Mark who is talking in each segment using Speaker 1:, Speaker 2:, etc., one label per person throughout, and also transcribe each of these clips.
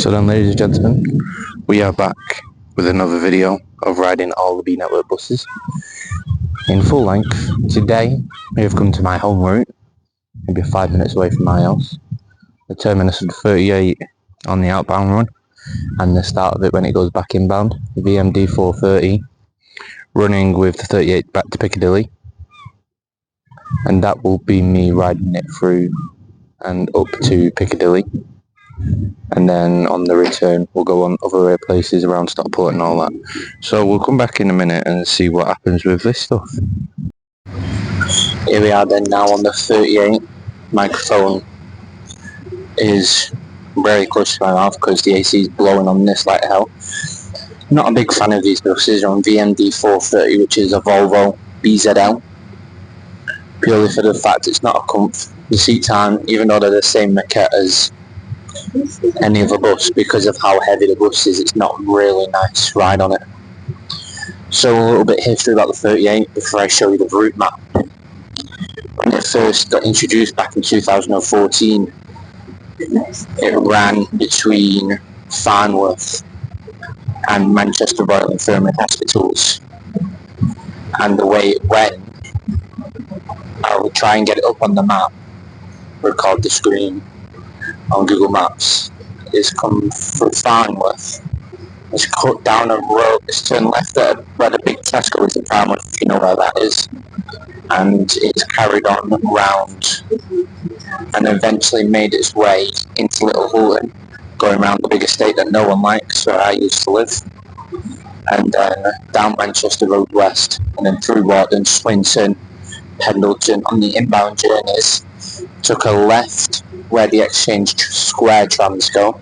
Speaker 1: So then, ladies and gentlemen, we are back with another video of riding all the B Network buses in full length. Today we have come to my home route, maybe 5 minutes away from my house, the terminus of the 38 on the outbound run, and the start of it when it goes back inbound, the VMD 430, running with the 38 back to Piccadilly, and that will be me riding it through and up to Piccadilly. And then on the return we'll go on other places around Stockport and all that. So we'll come back in a minute and see what happens with this stuff. Here we are then now on the 38. Microphone is very close to my mouth because the AC is blowing on this like hell. Not a big fan of these buses. On VMD 430, which is a Volvo BZL, purely for the fact it's not a comf. The seats aren't, even though they're the same maquette as any other bus, because of how heavy the bus is, it's not really nice to ride on it. So a little bit of history about the 38 before I show you the route map. When it first got introduced back in 2014, it ran between Farnworth and Manchester Royal Infirmary Hospitals, and the way it went, I will try and get it up on the map, record the screen on Google Maps. It's come through Farnworth, it's cut down a road, it's turned left there where the big Tesco is in Farnworth, if you know where that is, and it's carried on round and eventually made its way into Little Hulton, going around the big estate that no one likes, where I used to live, and then down Manchester Road West, and then through Warden, Swinton, Pendleton. On the inbound journeys, took a left where the Exchange Square trams go,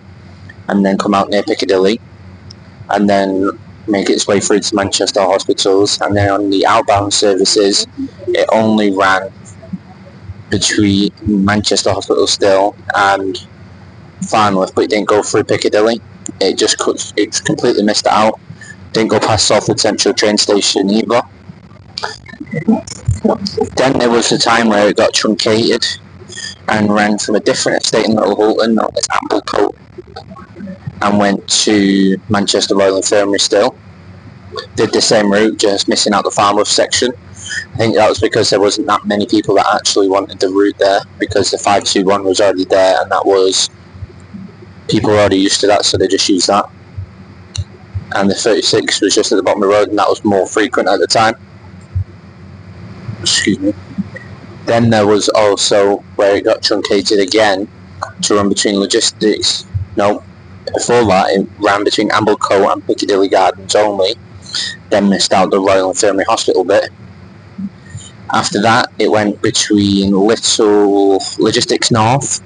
Speaker 1: and then come out near Piccadilly, and then make its way through to Manchester Hospitals. And then on the outbound services, it only ran between Manchester Hospital still and Farnworth, but it didn't go through Piccadilly. It completely missed it out. Didn't go past Salford Central train station either. Then there was a time where it got truncated and ran from a different estate in Little Hulton, known as Amblecote, and went to Manchester Royal Infirmary still. Did the same route, just missing out the Farnworth section. I think that was because there wasn't that many people that actually wanted the route there, because the 521 was already there, and that was, people were already used to that, so they just used that. And the 36 was just at the bottom of the road, and that was more frequent at the time. Excuse me. Then there was also where it got truncated again to run between logistics. No, before that it ran between Amblecote and Piccadilly Gardens only, then missed out the Royal Infirmary Hospital bit. After that it went between Little Logistics North,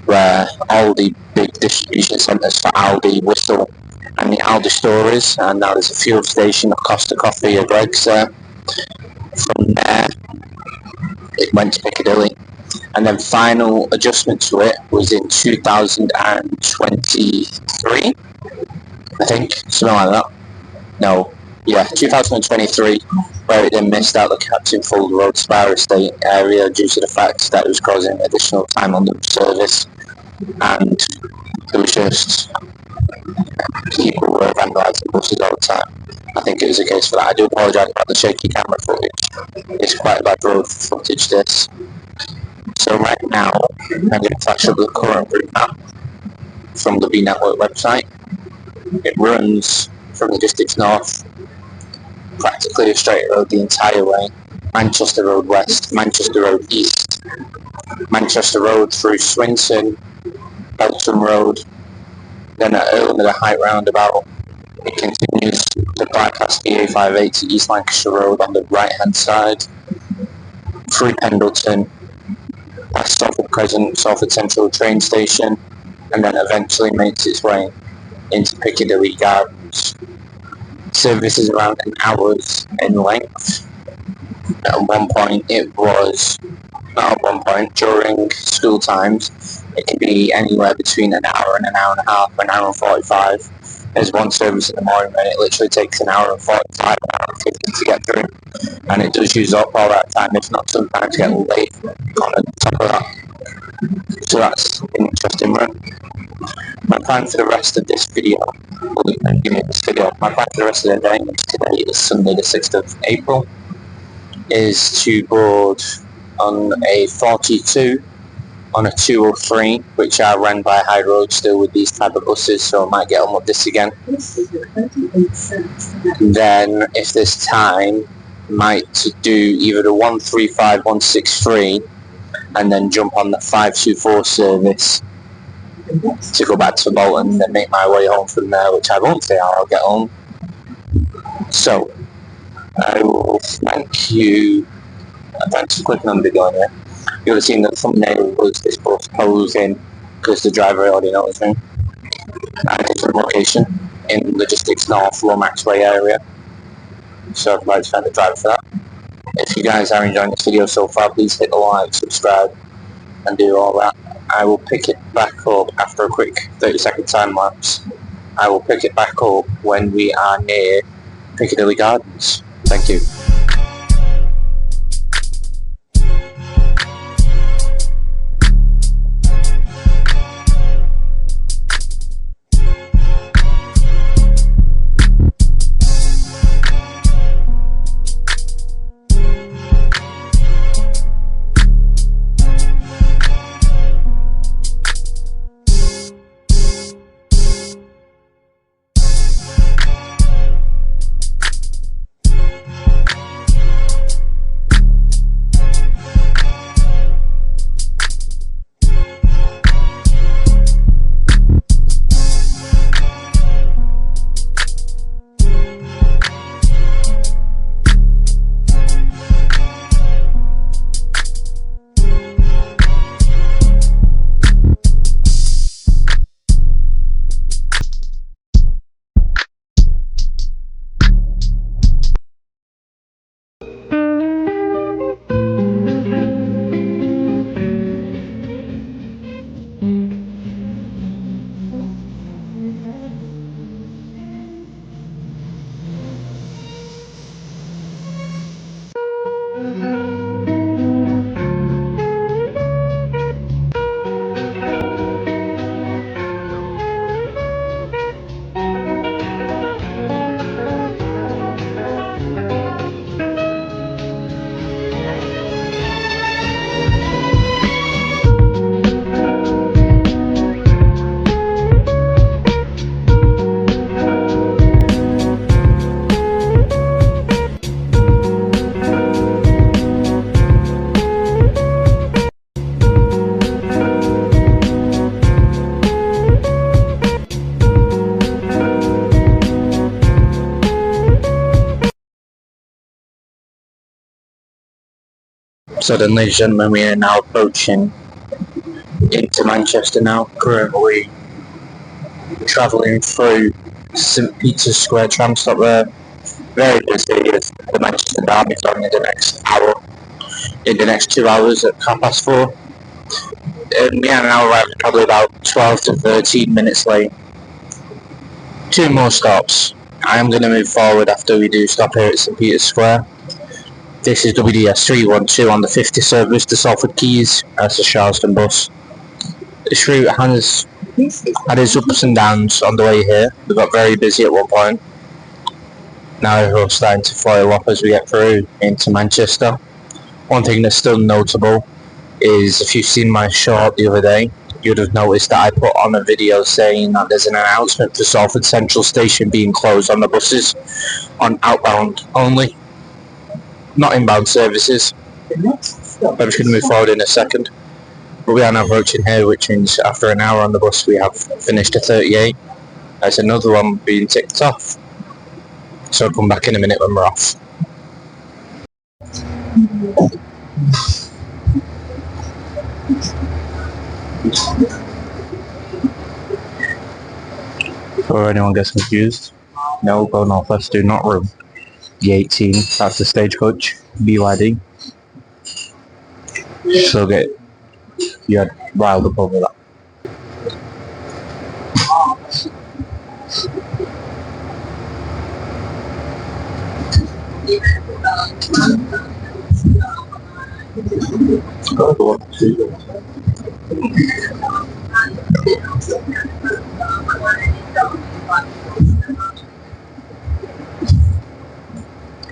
Speaker 1: where all the big distribution centres for Aldi, Whistle and the Aldi store is, and now there's a fuel station, a Costa Coffee, a Greggs there. From there it went to Piccadilly, and then final adjustment to it was in 2023, I think, something like that. No, yeah, 2023, where it then missed out the Captain Fold Road Spire Estate area due to the fact that it was causing additional time on the service, and it was just people were vandalising buses all the time. I think it was a case for that. I do apologise about the shaky camera footage. It's quite a bad road footage, this. So right now, I'm going to flash up the current route map from the B Network website. It runs from Logistics North, practically a straight road the entire way. Manchester Road West, Manchester Road East, Manchester Road through Swinton, Belton Road, then at Erlenmeadow Height roundabout. It continues to bypass the A58 to East Lancashire Road on the right hand side, through Pendleton, past Salford Crescent, Salford Central train station, and then eventually makes its way into Piccadilly Gardens. Service is around an hour's in length. At one point during school times, it can be anywhere between an hour and a half, an hour and 45. There's one service in the morning and it literally takes an hour and 45, an hour and 50 to get through, and it does use up all that time, if not sometimes get late on top of that. So that's an interesting run. My plan for the rest of this video, my plan for the rest of the day, today is Sunday the 6th of April, is to board on a 42, on a 203, which I ran by high road still with these type of buses, so I might get on with this again. Then, if there's time, might do either the 135, 163, and then jump on the 524 service to go back to Bolton and then make my way home from there, which I won't say how I'll get home. So, I will thank you. Thanks for clicking on the video here. You would have seen that the thumbnail was this bus posing because the driver already knows me. At a different location in Logistics North, Lomax Way area. So I'd like to thank the driver for that. If you guys are enjoying this video so far, please hit the like, subscribe, and do all that. I will pick it back up after a quick 30-second time lapse. I will pick it back up when we are near Piccadilly Gardens. Thank you. So then, ladies and gentlemen, we are now approaching into Manchester now, currently travelling through St Peter's Square tram stop there. Very busy as the Manchester Derby is on in the next hour, in the next 2 hours at 4:30. We are now arriving probably about 12 to 13 minutes late. 2 more stops. I am going to move forward after we do stop here at St Peter's Square. This is WDS 312 on the 50 service to Salford Quays. That's a Charleston bus. This route has had its ups and downs on the way here. We got very busy at one point. Now we're starting to foil up as we get through into Manchester. One thing that's still notable is, if you've seen my short the other day, you'd have noticed that I put on a video saying that there's an announcement for Salford Central Station being closed on the buses on outbound only. Not inbound services. I'm just going to move forward in a second. But we are now approaching here, which means after an hour on the bus we have finished a 38. There's another one being ticked off. So I'll come back in a minute when we're off. Before anyone gets confused, no, go northwest, do not room. The 18, that's the stagecoach, BYD. So you had riled up over that.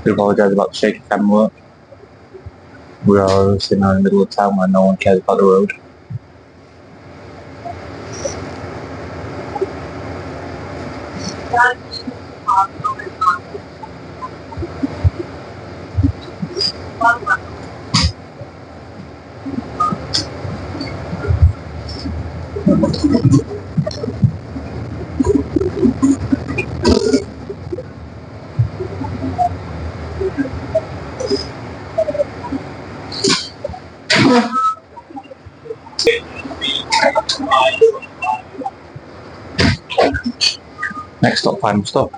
Speaker 1: I apologise about the shaky camera work. We are obviously now in the middle of town where no one cares about the road. Next stop, final stop.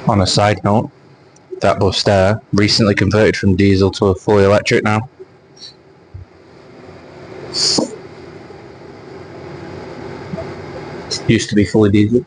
Speaker 1: On a side note, that bus there recently converted from diesel to a fully electric now. Used to be fully diesel.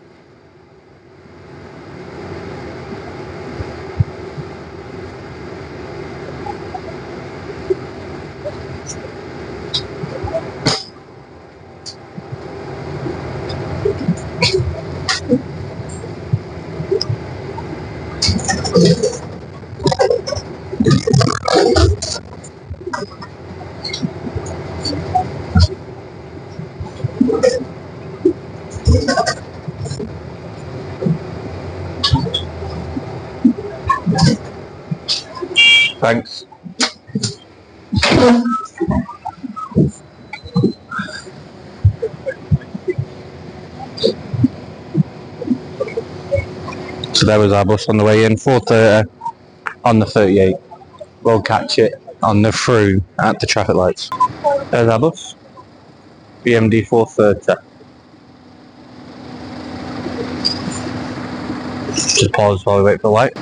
Speaker 1: Thanks. So there was our bus on the way in, 4:30 on the 38. We'll catch it on the through at the traffic lights. There's our bus, BMD 4:30. Just pause while we wait for the light.